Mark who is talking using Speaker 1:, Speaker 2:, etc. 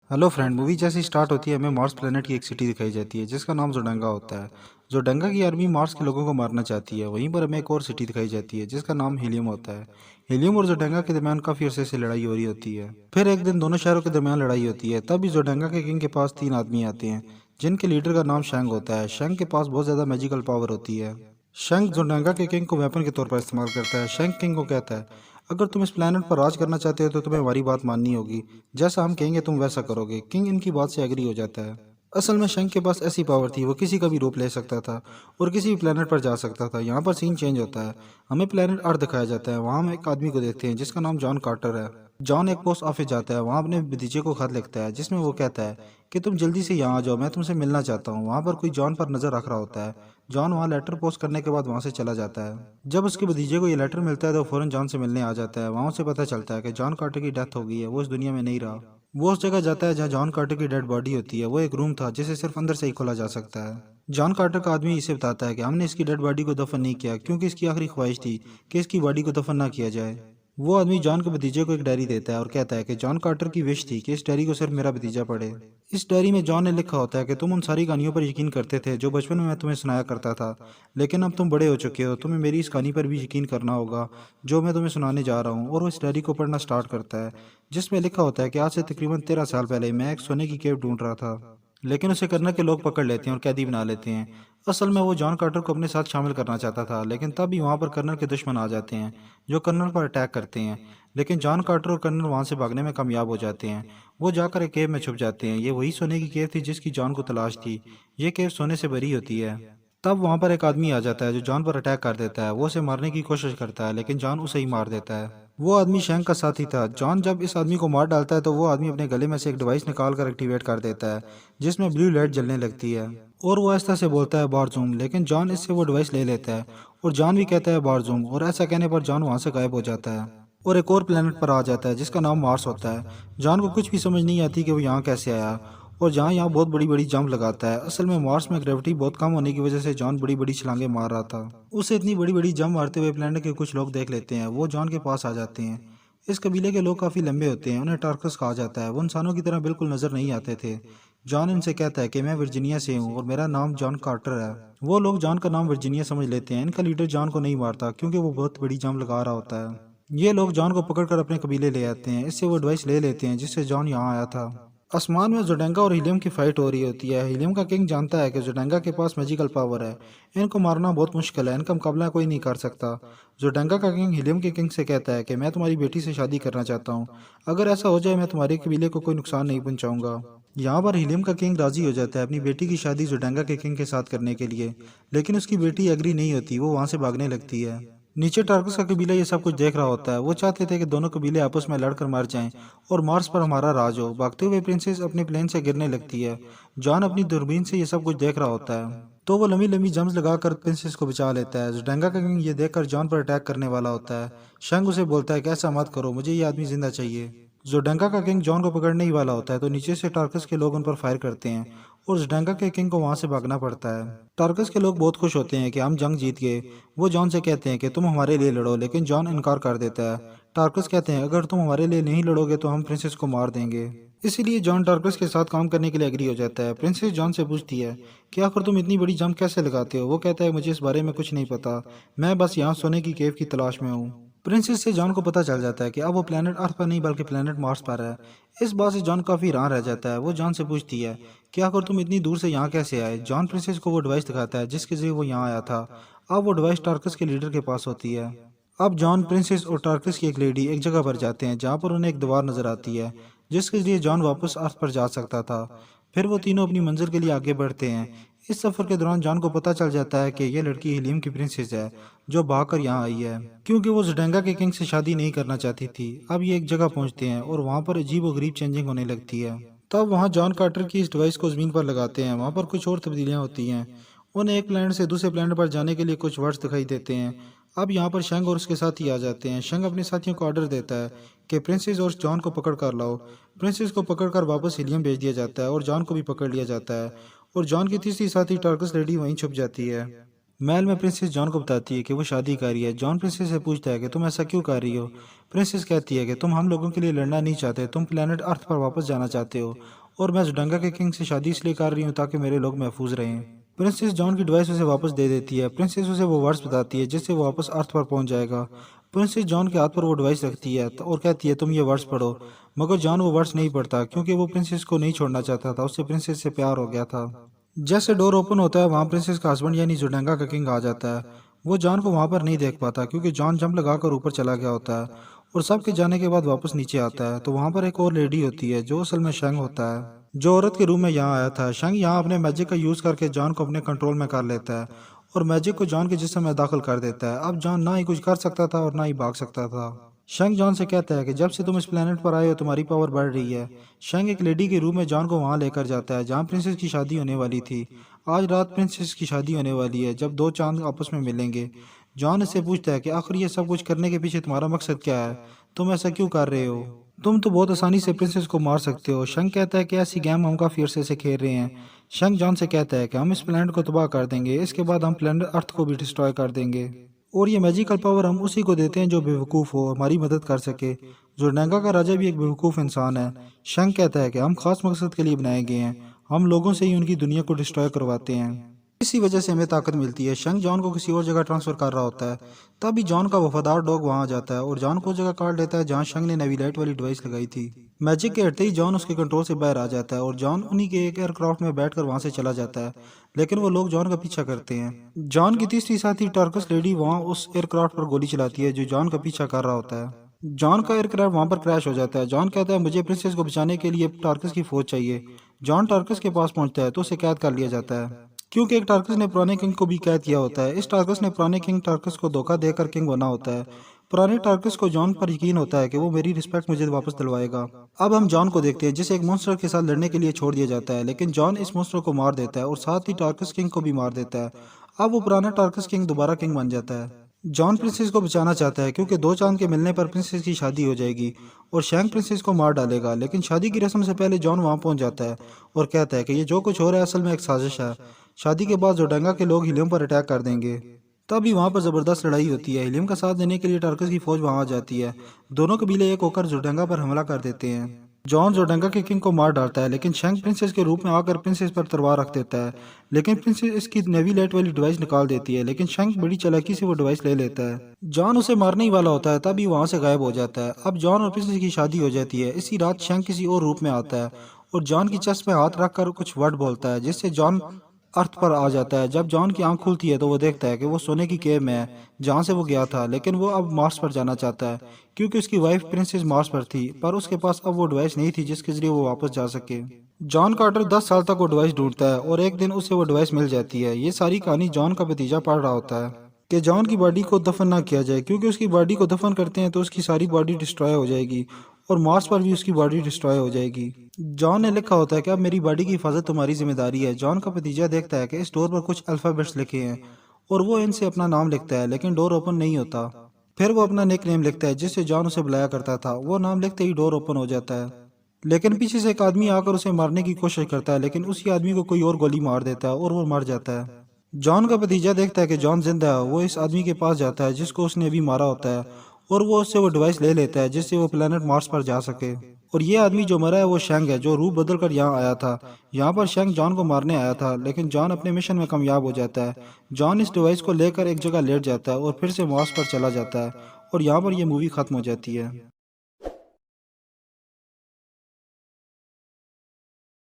Speaker 1: Hello friend, movie जैसी start होती है हमें मार्स प्लेनेट की एक सिटी दिखाई जाती है जिसका नाम जोडेंगा होता है। जोडेंगा की आर्मी मार्स के लोगों को मारना चाहती है। वहीं पर हमें एक और सिटी दिखाई जाती है जिसका नाम हीलियम होता है। हीलियम और जोडेंगा के दरमियान काफी अरसे से लड़ाई हो रही होती है। फिर एक दिन दोनों शहरों के दरमियान लड़ाई होती है। तब भी जोडेंगा के किंग के पास तीन आदमी आते हैं जिनके लीडर का नाम शैंग होता है। शैंग के पास बहुत ज्यादा मैजिकल पावर होती है। शंख जोनागा के किंग को वेपन के तौर पर इस्तेमाल करता है। शंख किंग को कहता है, अगर तुम इस प्लेनेट पर राज करना चाहते हो तो तुम्हें हमारी बात माननी होगी। जैसा हम कहेंगे तुम वैसा करोगे। किंग इनकी बात से एग्री हो जाता है। असल में शंख के पास ऐसी पावर थी, वो किसी का भी रूप ले सकता था और किसी भी प्लेनेट पर जा सकता था। यहाँ पर सीन चेंज होता है। हमें प्लेनेट अर्थ दिखाया जाता है। वहाँ हम एक आदमी को देखते हैं जिसका नाम जॉन कार्टर है। जॉन एक पोस्ट ऑफिस जाता है। वहाँ अपने भतीजे को खत लिखता है जिसमें वो कहता है कि तुम जल्दी से यहाँ आ जाओ, मैं तुमसे मिलना चाहता हूँ। वहाँ पर कोई जॉन पर नजर रख रहा होता है। जॉन वहाँ लेटर पोस्ट करने के बाद वहाँ से चला जाता है। जब उसके भतीजे को ये लेटर मिलता है तो फौरन जॉन से मिलने आ जाता है। वहाँ उसे पता चलता है कि जॉन कार्टर की डेथ हो गई है, वो इस दुनिया में नहीं रहा। वो उस जगह जाता है जहाँ जॉन कार्टर की डेड बॉडी होती है। वो एक रूम था जिसे सिर्फ अंदर से ही खोला जा सकता है। जॉन कार्टर का आदमी इसे बताता है कि हमने इसकी डेड बॉडी को दफन नहीं किया क्योंकि इसकी आखिरी ख्वाहिश थी कि इसकी बॉडी को दफन ना किया जाए। वो आदमी जॉन के भतीजे को एक डायरी देता है और कहता है कि जॉन कार्टर की विश थी कि इस डायरी को सिर्फ मेरा भतीजा पढ़े। इस डायरी में जॉन ने लिखा होता है कि तुम उन सारी कहानियों पर यकीन करते थे जो बचपन में मैं तुम्हें सुनाया करता था, लेकिन अब तुम बड़े हो चुके हो, तुम्हें मेरी इस कहानी पर भी यकीन करना होगा जो मैं तुम्हें सुनाने जा रहा हूँ। और वो इस डायरी को पढ़ना स्टार्ट करता है जिसमें लिखा होता है कि आज से तकरीबन 13 साल पहले मैं एक सोने की केव ढूंढ रहा था, लेकिन उसे कर्नल के लोग पकड़ लेते हैं और कैदी बना लेते हैं। असल में वो जॉन कार्टर को अपने साथ शामिल करना चाहता था, लेकिन तब भी वहाँ पर कर्नल के दुश्मन आ जाते हैं जो कर्नल पर अटैक करते हैं। लेकिन जॉन कार्टर और कर्नल वहाँ से भागने में कामयाब हो जाते हैं। वो जाकर एक केव में छुप जाते हैं। ये वही सोने की केव थी जिसकी जॉन को तलाश थी। ये केव सोने से भरी होती है। तब वहाँ पर एक आदमी आ जाता है जो जॉन पर अटैक कर देता है। वो उसे मारने की कोशिश करता है लेकिन जॉन उसे ही मार देता है। वो आदमी शैंक का साथी था। जॉन जब इस आदमी को मार डालता है तो वो आदमी अपने गले में से एक डिवाइस निकाल कर एक्टिवेट कर देता है जिसमें ब्लू लाइट जलने लगती है और वो ऐसा से बोलता है बारजूम, लेकिन जॉन इससे वो डिवाइस ले लेता है और जॉन भी कहता है बारजूम, और ऐसा कहने पर जॉन वहाँ से गायब हो जाता है और एक और प्लेनेट पर आ जाता है जिसका नाम मार्स होता है। जॉन को कुछ भी समझ नहीं आती कि वो यहाँ कैसे आया और जहाँ यहाँ बहुत बड़ी बड़ी जंप लगाता है। असल में मार्स में ग्रेविटी बहुत कम होने की वजह से जॉन बड़ी बड़ी छलांगे मार रहा था। उसे इतनी बड़ी बड़ी जंप मारते हुए प्लेनेट के कुछ लोग देख लेते हैं। वो जॉन के पास आ जाते हैं। इस कबीले के लोग काफ़ी लंबे होते हैं। उन्हें टार्कस कहा जाता है। वो इंसानों की तरह बिल्कुल नजर नहीं आते थे। जॉन इनसे कहता है कि मैं वर्जीनिया से हूँ और मेरा नाम जॉन कार्टर है। वो लोग जॉन का नाम वर्जीनिया समझ लेते हैं। इनका लीडर जॉन को नहीं मारता क्योंकि वो बहुत बड़ी जंप लगा रहा होता है। ये लोग जॉन को पकड़कर अपने कबीले ले आते हैं। इससे वो एडवाइस ले लेते हैं जिससे जॉन यहाँ आया था। आसमान में जोडेंगा और हीलियम की फाइट हो रही होती है। हीलियम का किंग जानता है कि जोडेंगा के पास मैजिकल पावर है। इनको मारना बहुत मुश्किल है, इनका मुकाबला कोई नहीं कर सकता। जोडेंगा का किंग हीलियम के किंग से कहता है कि मैं तुम्हारी बेटी से शादी करना चाहता हूँ। अगर ऐसा हो जाए मैं तुम्हारे कबीले को कोई नुकसान नहीं पहुंचाऊंगा। यहाँ पर हीलियम का किंग राजी हो जाता है अपनी बेटी की शादी जोडेंगा के किंग के साथ करने के लिए, लेकिन उसकी बेटी एग्री नहीं होती। वो वहाँ से भागने लगती है। नीचे टार्कस का कबीला ये सब कुछ देख रहा होता है। वो चाहते थे कि दोनों कबीले आपस में लड़कर मर जाएं और मार्स पर हमारा राज हो। भागते हुए प्रिंसेस अपने प्लेन से गिरने लगती है। जॉन अपनी दूरबीन से ये सब कुछ देख रहा होता है तो वो लंबी लंबी जंप्स लगाकर प्रिंसेस को बचा लेता है। जोडेंगा का किंग ये देखकर जॉन पर अटैक करने वाला होता है। शंग उसे बोलता है कि ऐसा मत करो, मुझे ये आदमी जिंदा चाहिए। जोडेंगा का किंग जॉन को पकड़ने ही वाला होता है तो नीचे से टार्कस के लोग उन पर फायर करते हैं और जोडेंगा के किंग को वहां से भागना पड़ता है। टार्कस के लोग बहुत खुश होते हैं कि हम जंग जीत गए। वो जॉन से कहते हैं कि तुम हमारे लिए लड़ो, लेकिन जॉन इनकार कर देता है। टार्कस कहते हैं अगर तुम हमारे लिए नहीं लड़ोगे तो हम प्रिंसेस को मार देंगे। इसीलिए जॉन टार्कस के साथ काम करने के लिए एग्री हो जाता है। प्रिंसेस जॉन से पूछती है कि आखिर तुम इतनी बड़ी जंप कैसे लगाते हो। वो कहता है मुझे इस बारे में कुछ नहीं पता, मैं बस यहाँ सोने की केव की तलाश में हूँ। प्रिंसेस से जॉन को पता चल जाता है कि अब वो प्लेनेट अर्थ पर नहीं बल्कि प्लेनेट मार्स पर है। इस बात से जॉन काफी हैरान रह जाता है। वो जॉन से पूछती है कि आखिर तुम इतनी दूर से यहाँ कैसे आए। जॉन प्रिंसेस को वो डिवाइस दिखाता है जिसके जरिए वो यहाँ आया था। अब वो डिवाइस टार्कस के लीडर के पास होती है। अब जॉन, प्रिंसेस और टार्कस की एक लेडी एक जगह पर जाते हैं जहाँ पर उन्हें एक दीवार नजर आती है जिसके जरिए जॉन वापस अर्थ पर जा सकता था। फिर वो तीनों अपनी मंजिल के लिए आगे बढ़ते हैं। इस सफर के दौरान जॉन को पता चल जाता है कि ये लड़की हीलियम की प्रिंसेस है जो भागकर यहाँ आई है क्योंकि वो जोडेंगा के किंग से शादी नहीं करना चाहती थी। अब ये एक जगह पहुंचते हैं और वहाँ पर अजीब और गरीब चेंजिंग होने लगती है। तब वहाँ जॉन कार्टर की इस डिवाइस को जमीन पर लगाते हैं। वहाँ पर कुछ और तब्दीलियाँ होती हैं। उन्हें एक प्लेनेट से दूसरे प्लेनेट पर जाने के लिए कुछ वर्ड्स दिखाई देते हैं। अब यहाँ पर शंग और उसके साथी आ जाते हैं। शंग अपने साथियों को ऑर्डर देता है कि प्रिंसेस और जॉन को पकड़ कर लाओ। प्रिंसेस को पकड़कर वापस हीलियम भेज दिया जाता है और जॉन को भी पकड़ लिया जाता है और जॉन की तीसरी साथी टार्कस लेडी वहीं छुप जाती है। महल में प्रिंसेस जॉन को बताती है कि वो शादी कर रही है। जॉन प्रिंसेस से पूछता है कि तुम ऐसा क्यों कर रही हो। प्रिंसेस कहती है कि तुम हम लोगों के लिए लड़ना नहीं चाहते, तुम प्लेनेट अर्थ पर वापस जाना चाहते हो और मैं जोडेंगा के किंग से शादी इसलिए कर रही हूँ ताकि मेरे लोग महफूज रहें। प्रिंसेस जॉन की डिवाइस उसे वापस दे देती है। प्रिंसेस उसे वो वर्ड्स बताती है जिससे वो वापस अर्थ पर पहुंच जाएगा। प्रिंसेस जॉन के हाथ पर वो डिवाइस रखती है और कहती है तुम ये वर्ड्स पढ़ो। मगर जॉन वो वर्ड्स नहीं पढ़ता क्योंकि वो प्रिंसेस को नहीं छोड़ना चाहता था, उससे प्रिंसेस से प्यार हो गया था। जैसे डोर ओपन होता है वहाँ प्रिंसेस का हस्बैंड यानी जोडेंगा का किंग आ जाता है। वो जॉन को वहाँ पर नहीं देख पाता क्योंकि जॉन जंप लगाकर ऊपर चला गया होता है और सबके जाने के बाद वापस नीचे आता है। तो वहाँ पर एक और लेडी होती है जो असल में शंग होता है, जो औरत के रूम में यहाँ आया था। शंग यहाँ अपने मैजिक का यूज करके जॉन को अपने कंट्रोल में कर लेता है और मैजिक को जॉन के जिस्म में दाखिल कर देता है। अब जॉन ना ही कुछ कर सकता था और ना ही भाग सकता था। शंग जॉन से कहता है कि जब से तुम इस प्लेनेट पर आए हो तुम्हारी पावर बढ़ रही है। शंग एक लेडी के रूम में जॉन को वहां लेकर जाता है जहां प्रिंसेस की शादी होने वाली थी। आज रात प्रिंसेस की शादी होने वाली है जब दो चांद आपस में मिलेंगे। जॉन इससे पूछता है कि आखिर ये सब कुछ करने के पीछे तुम्हारा मकसद क्या है, तुम ऐसा क्यों कर रहे हो, तुम तो बहुत आसानी से प्रिंसेस को मार सकते हो। शंग कहता है कि ऐसी गेम हम काफी अरसे से खेल रहे हैं। शंग जॉन से कहता है कि हम इस प्लेनेट को तबाह कर देंगे, इसके बाद हम प्लेनेट अर्थ को भी डिस्ट्रॉय कर देंगे और ये मैजिकल पावर हम उसी को देते हैं जो बेवकूफ़ हो, हमारी मदद कर सके। जोरडैंगा का राजा भी एक बेवकूफ़ इंसान है। शंग कहता है कि हम खास मकसद के लिए बनाए गए हैं, हम लोगों से ही उनकी दुनिया को डिस्ट्रॉय करवाते हैं, इसी वजह से हमें ताकत मिलती है। शंग जॉन को किसी और जगह ट्रांसफर कर रहा होता है तभी जॉन का वफादार डॉग वहां आ जाता है और जॉन को उस जगह काट लेता है जहां शंग ने नेविलाइट वाली डिवाइस लगाई थी। मैजिक के हटते ही जॉन उसके कंट्रोल से बाहर आ जाता है और जॉन उन्हीं के एक एयरक्राफ्ट में बैठकर वहां से चला जाता है। लेकिन वो लोग जॉन का पीछा करते हैं। जॉन की तीसरी साथी टार्कस लेडी वहां उस एयरक्राफ्ट पर गोली चलाती है जो जॉन का पीछा कर रहा होता है। जॉन का एयरक्राफ्ट वहां पर क्रैश हो जाता है। जॉन कहता है मुझे प्रिंसेस को बचाने के लिए टार्कस की फौज चाहिए। जॉन टार्कस के पास पहुंचता है तो उसे कैद कर लिया जाता है क्योंकि एक टार्कस ने पुराने किंग को भी कैद किया होता है। इस टार्कस ने पुराने किंग टार्कस को धोखा देकर किंग बना होता है। पुराने टार्कस को जॉन पर यकीन होता है कि वो मेरी रिस्पेक्ट मुझे वापस दिलवाएगा। अब हम जॉन को देखते हैं जिसे एक मॉन्स्टर के साथ लड़ने के लिए छोड़ दिया जाता है, लेकिन जॉन इस मॉन्स्टर को मार देता है और साथ ही टार्कस किंग को भी मार देता है। अब वो पुराना टार्कस किंग दोबारा किंग बन जाता है। जॉन प्रिंसेस को बचाना चाहता है क्योंकि दो चांद के मिलने पर प्रिंसेस की शादी हो जाएगी और शैंक प्रिंसेस को मार डालेगा। लेकिन शादी की रस्म से पहले जॉन वहां पहुंच जाता है और कहता है कि ये जो कुछ हो रहा है असल में एक साजिश है। शादी के बाद जोडेंगा के लोग हीलियम पर अटैक कर देंगे। तभी वहां पर जबरदस्त लड़ाई होती है। हीलियम का साथ देने के लिए टार्कस की फौज वहां आ जाती है। दोनों कबीले एक होकर जोडेंगा पर हमला कर देते हैं। जॉन जोडेंगा के किंग को मार डालता है लेकिन शैंक प्रिंसेस के रूप में आकर प्रिंसेस पर तलवार रख देता है। लेकिन प्रिंसेस इसकी नेविलाइट वाली डिवाइस निकाल देती है, लेकिन शैंक बड़ी चालाकी से वो डिवाइस ले लेता है। जॉन उसे मारने ही वाला होता है तभी वहां से गायब हो जाता है। अब जॉन और प्रिंसेस की शादी हो जाती है। इसी रात शैंक किसी और रूप में आता है और जॉन की चेस्ट में हाथ रखकर कुछ वर्ड बोलता है जिससे जॉन अर्थ पर आ जाता है। जब जॉन की आंख खुलती है तो वो देखता है कि वो सोने की केव में है जहाँ से वो गया था, लेकिन वो अब मार्स पर जाना चाहता है क्योंकि उसकी वाइफ प्रिंसेस मार्स पर थी, पर उसके पास अब वो डिवाइस नहीं थी जिसके जरिए वो वापस जा सके। जॉन कार्टर 10 साल तक वो डिवाइस ढूंढता है और एक दिन उसे वो डिवाइस मिल जाती है। ये सारी कहानी जॉन का भतीजा पढ़ रहा होता है कि जॉन की बॉडी को दफन ना किया जाए क्योंकि उसकी बॉडी को दफन करते हैं तो उसकी सारी बॉडी डिस्ट्रॉय हो जाएगी और मार्स पर भी उसकी बॉडी डिस्ट्रॉय हो जाएगी। जॉन ने लिखा होता है कि अब मेरी बॉडी की हिफाजत तुम्हारी जिम्मेदारी है। जॉन का भतीजा देखता है कि इस डोर पर कुछ अल्फाबेट्स लिखे हैं और वो इनसे अपना नाम लिखता है, लेकिन डोर ओपन नहीं होता। फिर वो अपना निक नेम लिखता है जिससे जॉन उसे बुलाया करता था। वो नाम लिखते ही डोर ओपन हो जाता है, लेकिन पीछे से एक आदमी आकर उसे मारने की कोशिश करता है, लेकिन उसी आदमी को कोई और गोली मार देता है और वो मर जाता है। जॉन का भतीजा देखता है कि जॉन जिंदा है। वो इस आदमी के पास जाता है जिसको उसने अभी मारा होता है और वो उससे वो डिवाइस ले लेता है जिससे वो प्लेनेट मार्स पर जा सके। और ये आदमी जो मरा है वो शैंग है जो रूप बदल कर यहाँ आया था। यहाँ पर शैंग जॉन को मारने आया था, लेकिन जॉन अपने मिशन में कामयाब हो जाता है। जॉन इस डिवाइस को लेकर एक जगह लेट जाता है और फिर से मार्स पर चला जाता है और यहाँ पर यह मूवी खत्म हो जाती है।